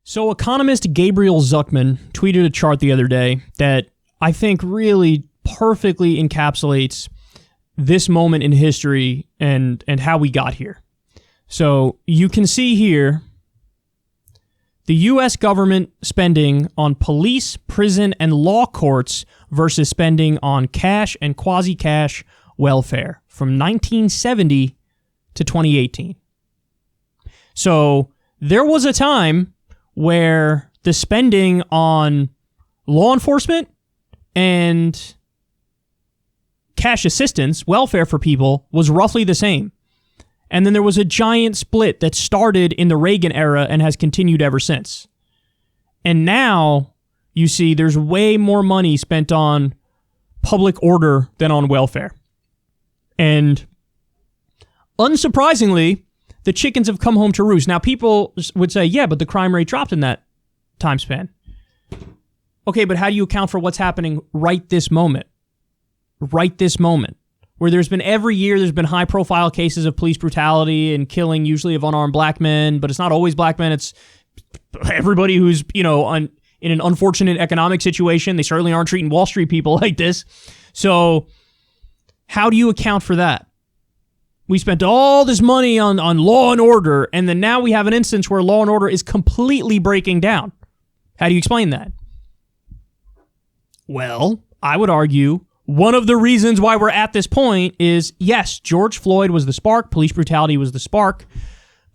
So economist Gabriel Zuckman tweeted a chart the other day that I think really perfectly encapsulates this moment in history and how we got here. So you can see here the U.S. government spending on police, prison, and law courts versus spending on cash and quasi-cash welfare from 1970 to 2018. So there was a time where the spending on law enforcement and cash assistance, welfare for people, was roughly the same. And then there was a giant split that started in the Reagan era and has continued ever since. And now you see there's way more money spent on public order than on welfare. And unsurprisingly, the chickens have come home to roost. Now, people would say, yeah, but the crime rate dropped in that time span. Okay, but how do you account for what's happening right this moment? Right this moment. Where there's been every year, there's been high-profile cases of police brutality and killing, usually of unarmed black men, but it's not always black men. It's everybody who's, in an unfortunate economic situation. They certainly aren't treating Wall Street people like this. So how do you account for that? We spent all this money on law and order, and then now we have an instance where law and order is completely breaking down. How do you explain that? Well, I would argue one of the reasons why we're at this point is, yes, George Floyd was the spark, police brutality was the spark,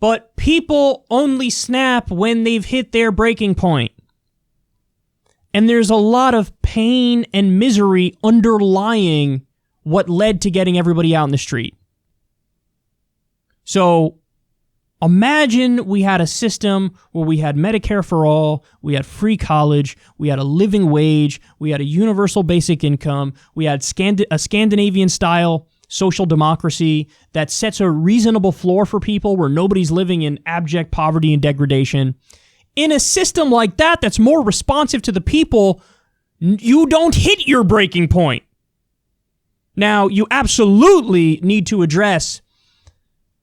but people only snap when they've hit their breaking point. And there's a lot of pain and misery underlying what led to getting everybody out in the street. So imagine we had a system where we had Medicare for all, we had free college, we had a living wage, we had a universal basic income, we had a Scandinavian-style social democracy that sets a reasonable floor for people where nobody's living in abject poverty and degradation. In a system like that that's more responsive to the people, you don't hit your breaking point. Now, you absolutely need to address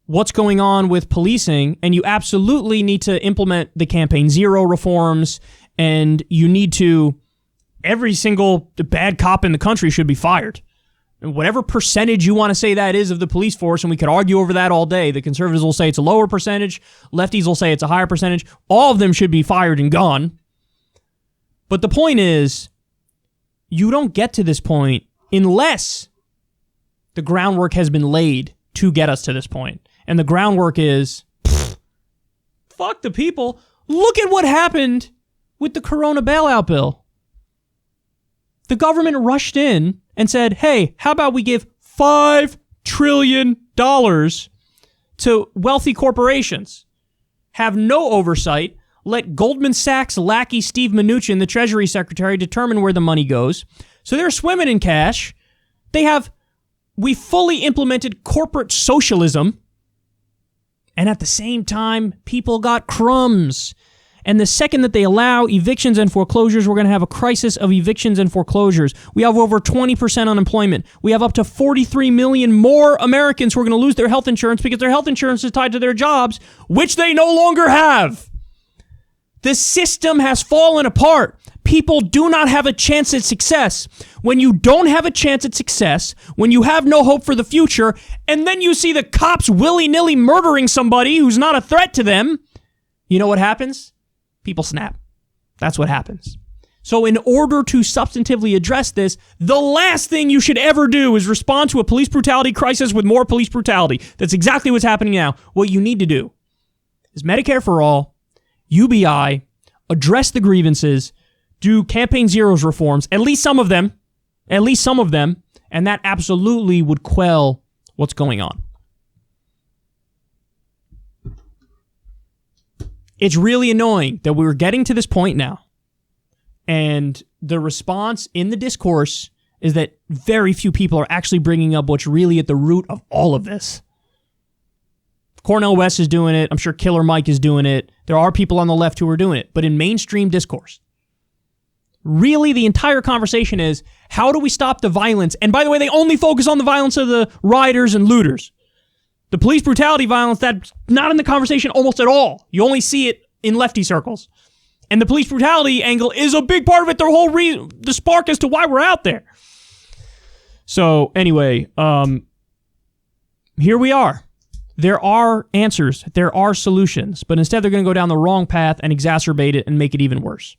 what's going on with policing, and you absolutely need to implement the Campaign Zero reforms, and you need to, every single bad cop in the country should be fired. And whatever percentage you want to say that is of the police force, and we could argue over that all day. The conservatives will say it's a lower percentage, lefties will say it's a higher percentage. All of them should be fired and gone. But the point is, you don't get to this point unless the groundwork has been laid to get us to this point. And the groundwork is, fuck the people. Look at what happened with the Corona bailout bill. The government rushed in and said, hey, how about we give $5 trillion to wealthy corporations? Have no oversight. Let Goldman Sachs lackey Steve Mnuchin, the Treasury Secretary, determine where the money goes. So they're swimming in cash. We fully implemented corporate socialism. And at the same time, people got crumbs. And the second that they allow evictions and foreclosures, we're going to have a crisis of evictions and foreclosures. We have over 20% unemployment. We have up to 43 million more Americans who are going to lose their health insurance because their health insurance is tied to their jobs, which they no longer have. The system has fallen apart. People do not have a chance at success. When you don't have a chance at success, when you have no hope for the future, and then you see the cops willy-nilly murdering somebody who's not a threat to them, you know what happens? People snap. That's what happens. So in order to substantively address this, the last thing you should ever do is respond to a police brutality crisis with more police brutality. That's exactly what's happening now. What you need to do is Medicare for all, UBI, address the grievances, do Campaign Zero's reforms, at least some of them, and that absolutely would quell what's going on. It's really annoying that we're getting to this point now, and the response in the discourse is that very few people are actually bringing up what's really at the root of all of this. Cornel West is doing it. I'm sure Killer Mike is doing it. There are people on the left who are doing it. But in mainstream discourse, really the entire conversation is, how do we stop the violence? And by the way, they only focus on the violence of the rioters and looters. The police brutality violence, that's not in the conversation almost at all. You only see it in lefty circles. And the police brutality angle is a big part of it. The whole the spark as to why we're out there. So anyway, here we are. There are answers. There are solutions. But instead, they're going to go down the wrong path and exacerbate it and make it even worse.